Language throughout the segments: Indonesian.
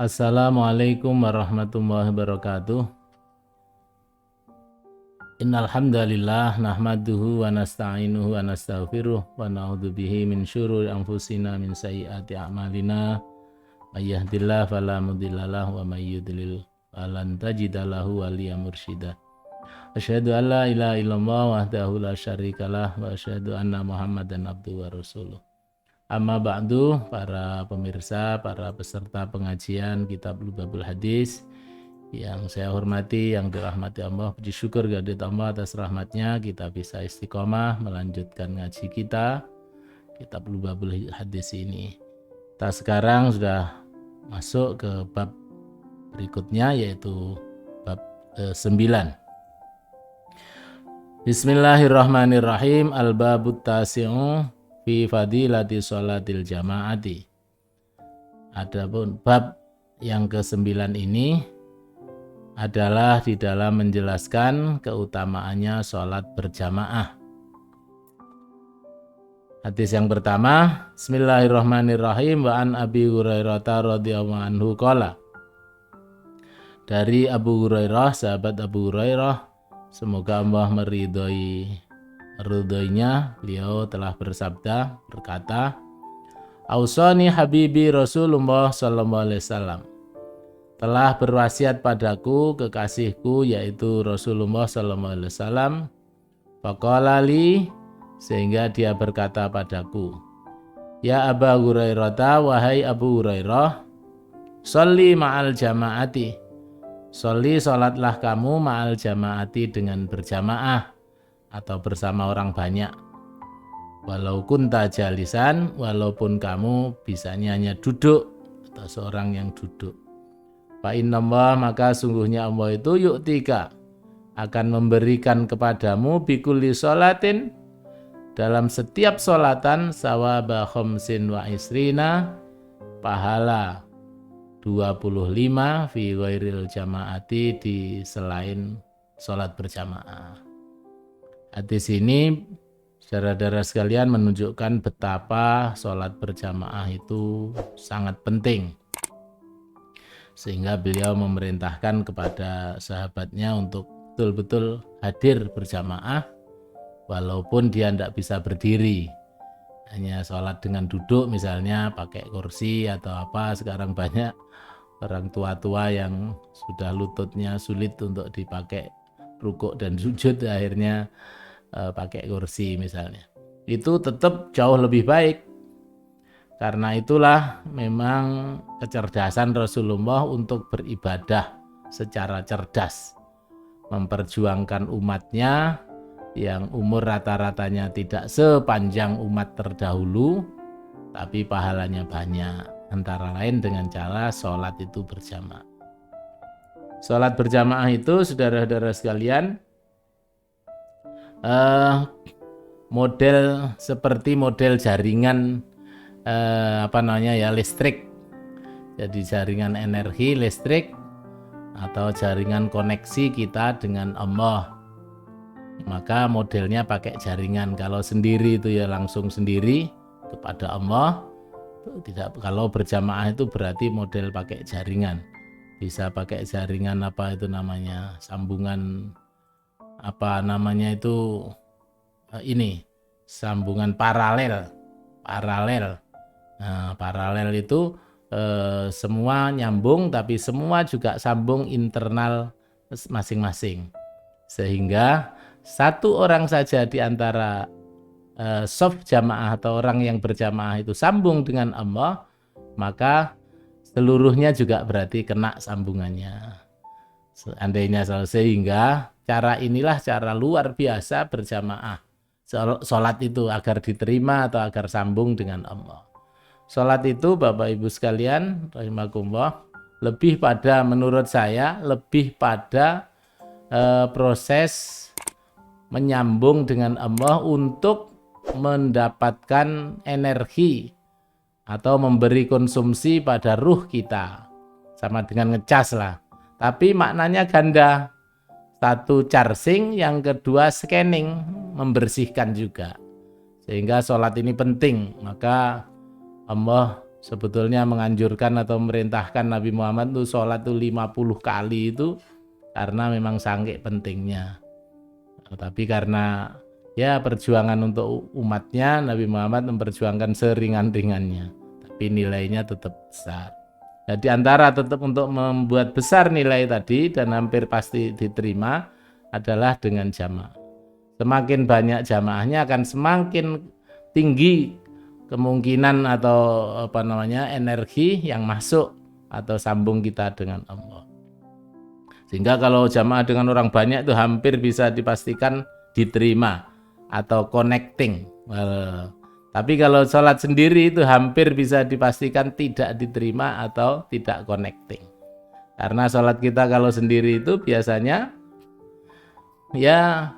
Assalamualaikum warahmatullahi wabarakatuh. Innal hamdalillah nahmaduhu wa nasta'inuhu wa nastaghfiruh wa na'udzu bihi min syururi anfusina min sayyiati a'malina may yahdihillahu fala mudhillalah wa may yudlil falan tajida lahu waliyyan mursyida. Asyhadu an la ilaha illallah wahdahu la syarikalah wa asyhadu anna Muhammadan abduhu wa rasuluh. Amma ba'du, para pemirsa, para peserta pengajian Kitab Lubabul Hadis yang saya hormati, yang dirahmati Allah, puji syukur kehadirat Allah atas rahmatnya kita bisa istiqomah melanjutkan ngaji kita Kitab Lubabul Hadis ini. Kita sekarang sudah masuk ke bab berikutnya, yaitu bab 9. Bismillahirrahmanirrahim. Al-babut tasi'u fi fadilati sholatil jama'ati. Adapun bab yang ke-9 ini adalah di dalam menjelaskan keutamaannya sholat berjamaah. Hadis yang pertama, Bismillahirrahmanirrahim. Wa an Abi Hurairah radhiyallahu anhu qala. Dari Abu Hurairah, sahabat Abu Hurairah, semoga Allah meridhoinya, beliau telah bersabda, berkata, Ausani habibi Rasulullah sallallahu alaihi wasallam, telah berwasiat padaku kekasihku yaitu Rasulullah sallallahu alaihi wasallam, faqala li, sehingga dia berkata padaku, ya Aba Hurairah, wahai Abu Hurairah, sholli ma'al jama'ati, sholli sholatlah kamu ma'al jama'ati dengan berjamaah atau bersama orang banyak. Walau kunta jalisan, walaupun kamu bisanya hanya duduk atau seorang yang duduk. Fa innallah, maka sungguhnya Allah itu yu'tika, akan memberikan kepadamu bikulli sholatin, dalam setiap sholatan, sawaba khamsin wa isrina, pahala 25 fi ghairil jamaati, di selain sholat berjamaah. Hadis ini, saudara-saudara sekalian, menunjukkan betapa sholat berjamaah itu sangat penting. Sehingga beliau memerintahkan kepada sahabatnya untuk betul-betul hadir berjamaah, walaupun dia tidak bisa berdiri. Hanya sholat dengan duduk, misalnya pakai kursi atau apa. Sekarang banyak orang tua-tua yang sudah lututnya sulit untuk dipakai rukuk dan sujud, akhirnya pakai kursi misalnya. Itu tetap jauh lebih baik. Karena itulah memang kecerdasan Rasulullah untuk beribadah secara cerdas, memperjuangkan umatnya yang umur rata-ratanya tidak sepanjang umat terdahulu, tapi pahalanya banyak, antara lain dengan cara sholat itu berjamaah. Sholat berjamaah itu, saudara-saudara sekalian, model seperti model jaringan listrik. Jadi jaringan energi listrik atau jaringan koneksi kita dengan Allah. Maka modelnya pakai jaringan. Kalau sendiri itu ya langsung sendiri kepada Allah. Tidak, kalau berjamaah itu berarti model pakai jaringan. Bisa pakai jaringan sambungan sambungan paralel. Nah, paralel itu semua nyambung, tapi semua juga sambung internal masing-masing. Sehingga satu orang saja di antara soft jamaah atau orang yang berjamaah itu sambung dengan Allah, maka seluruhnya juga berarti kena sambungannya. Seandainya sehingga cara inilah cara luar biasa berjamaah. Sholat itu agar diterima atau agar sambung dengan Allah. Sholat itu Bapak Ibu sekalian, rahimakumullah, menurut saya lebih pada proses menyambung dengan Allah untuk mendapatkan energi atau memberi konsumsi pada ruh kita. Sama dengan ngecas lah. Tapi maknanya ganda. Satu charging, yang kedua scanning, membersihkan juga. Sehingga sholat ini penting. Maka Allah sebetulnya menganjurkan atau memerintahkan Nabi Muhammad itu sholat itu 50 kali itu karena memang saking pentingnya. Tapi karena ya perjuangan untuk umatnya, Nabi Muhammad memperjuangkan seringan-ringannya, tapi nilainya tetap besar. Jadi antara tetap untuk membuat besar nilai tadi dan hampir pasti diterima adalah dengan jamaah. Semakin banyak jamaahnya akan semakin tinggi kemungkinan atau energi yang masuk atau sambung kita dengan Allah. Sehingga kalau jamaah dengan orang banyak itu hampir bisa dipastikan diterima atau connecting. Tapi kalau sholat sendiri itu hampir bisa dipastikan tidak diterima atau tidak connecting. Karena sholat kita kalau sendiri itu biasanya ya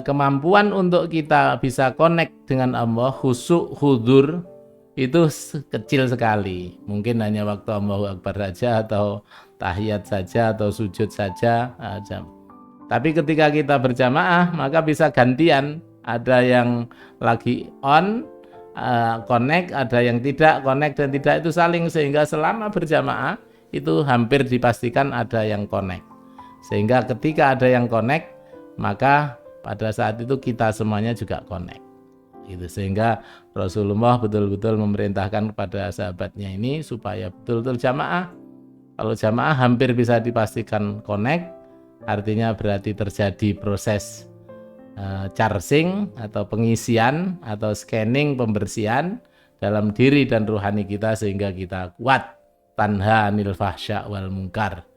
kemampuan untuk kita bisa connect dengan Allah, khusyuk, hudur itu kecil sekali. Mungkin hanya waktu Allahu Akbar saja atau tahiyat saja atau sujud saja. Tapi ketika kita berjamaah maka bisa gantian. Ada yang lagi on, connect, ada yang tidak connect dan tidak itu saling, sehingga selama berjamaah itu hampir dipastikan ada yang connect. Sehingga ketika ada yang connect, maka pada saat itu kita semuanya juga connect. Gitu. Sehingga Rasulullah betul-betul memerintahkan kepada sahabatnya ini supaya betul-betul jamaah. Kalau jamaah hampir bisa dipastikan connect, artinya berarti terjadi proses charging atau pengisian atau scanning, pembersihan dalam diri dan rohani kita sehingga kita kuat tanha anil fahsya wal munkar,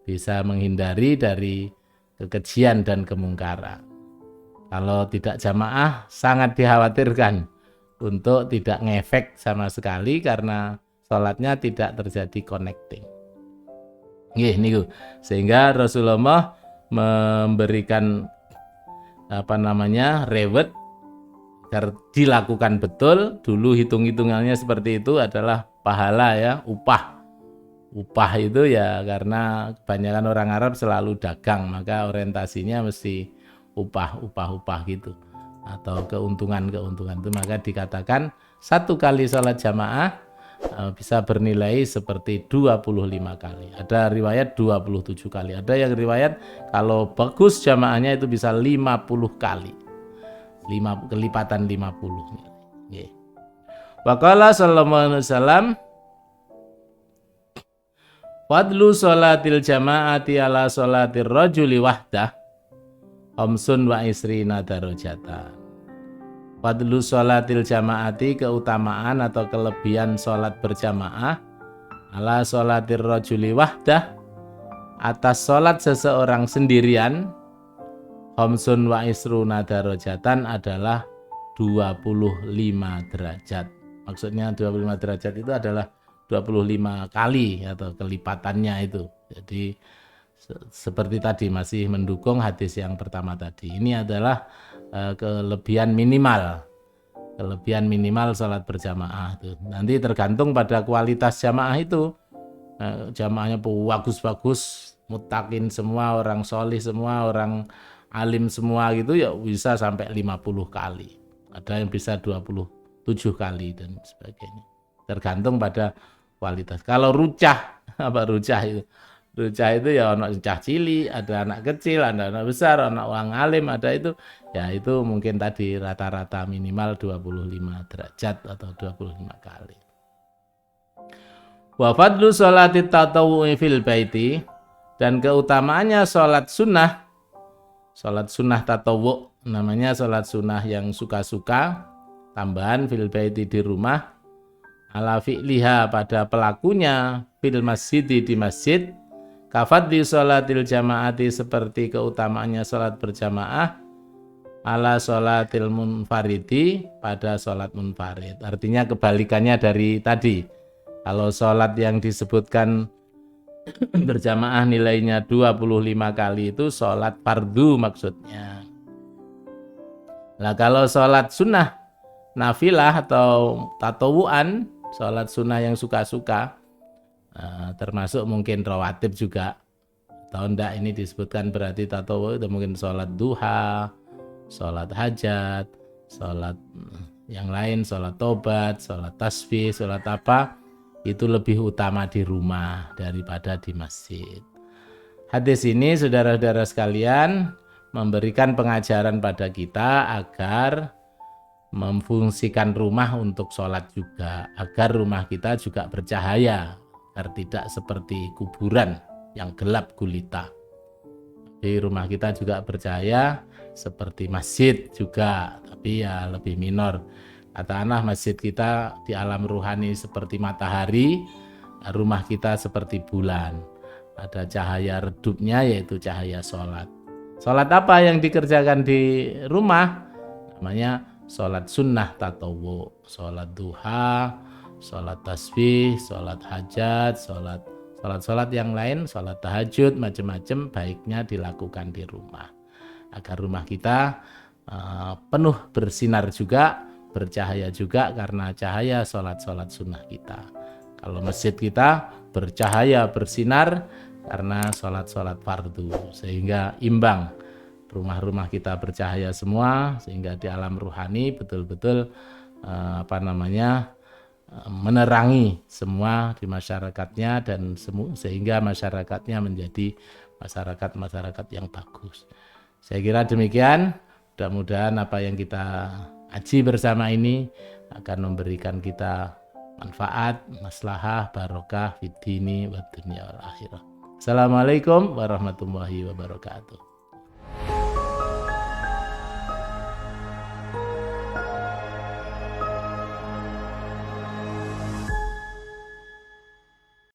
bisa menghindari dari kekejian dan kemungkaran. Kalau tidak jamaah sangat dikhawatirkan untuk tidak ngefek sama sekali karena sholatnya tidak terjadi connecting. Sehingga Rasulullah memberikan reward agar dilakukan betul. Dulu hitung-hitungannya seperti itu adalah pahala ya, upah itu ya, karena kebanyakan orang Arab selalu dagang, maka orientasinya mesti upah gitu atau keuntungan itu, maka dikatakan satu kali sholat jamaah bisa bernilai seperti 25 kali. Ada riwayat 27 kali. Ada yang riwayat kalau bagus jamaahnya itu bisa 50 kali. Kelipatan 50. Nggih. Wa qala sallallahu alaihi wasallam fadlu sholatil jamaati ala sholatir rajuli wahdah khamsun wa isrina darajatan. Fadlu sholatil jamaati, keutamaan atau kelebihan sholat berjamaah, ala sholatir rajuli wahdah, atas sholat seseorang sendirian, khamsun wa isruna darajatan adalah 25 derajat. Maksudnya 25 derajat itu adalah 25 kali atau kelipatannya itu. Jadi seperti tadi masih mendukung hadis yang pertama tadi. Ini adalah kelebihan minimal sholat berjamaah itu. Nanti tergantung pada kualitas jamaah itu. Jamaahnya bagus-bagus, mutakin semua, orang solih semua, orang alim semua gitu ya bisa sampai 50 kali. Ada yang bisa 27 kali dan sebagainya. Tergantung pada kualitas. Kalau rucah itu? Rucah itu ya anak cah cili, ada anak kecil, ada anak besar, anak orang alim, ada itu. Ya itu mungkin tadi rata-rata minimal 25 derajat atau 25 kali. Wa fadlu sholati tatawwu'i fil baiti, dan keutamaannya sholat sunnah tatawwu, namanya sholat sunnah yang suka-suka, tambahan fil baiti di rumah, ala fi'liha pada pelakunya, fil masjidi di masjid, kafadli sholatil jamaati seperti keutamaannya sholat berjamaah, ala sholatil munfaridi pada sholat munfarid. Artinya kebalikannya dari tadi. Kalau sholat yang disebutkan berjamaah nilainya 25 kali itu sholat fardu maksudnya. Nah kalau sholat sunnah nafilah atau tatawuan, sholat sunnah yang suka-suka, termasuk mungkin rawatib juga atau enggak, ini disebutkan berarti tatawu itu mungkin sholat duha, sholat hajat, sholat yang lain, sholat tobat, sholat tasbih, sholat apa, itu lebih utama di rumah daripada di masjid. Hadis ini saudara-saudara sekalian memberikan pengajaran pada kita agar memfungsikan rumah untuk sholat juga, agar rumah kita juga bercahaya, agar tidak seperti kuburan yang gelap gulita. Di rumah kita juga bercahaya seperti masjid juga, tapi ya lebih minor. Katakanlah masjid kita di alam ruhani seperti matahari, rumah kita seperti bulan. Ada cahaya redupnya yaitu cahaya sholat. Sholat apa yang dikerjakan di rumah? Namanya sholat sunnah tatawu, sholat duha, sholat tasbih, sholat hajat, sholat yang lain, sholat tahajud, macam-macam baiknya dilakukan di rumah. Agar rumah kita penuh bersinar juga, bercahaya juga karena cahaya sholat-sholat sunnah kita. Kalau masjid kita bercahaya, bersinar karena sholat-sholat fardu, sehingga imbang. Rumah-rumah kita bercahaya semua, sehingga di alam ruhani betul-betul menerangi semua di masyarakatnya, dan sehingga masyarakatnya menjadi masyarakat yang bagus. Saya kira demikian. Mudah-mudahan apa yang kita aji bersama ini akan memberikan kita manfaat, maslahah, barokah fid dini wa dunya wal akhirah. Assalamualaikum warahmatullahi wabarakatuh.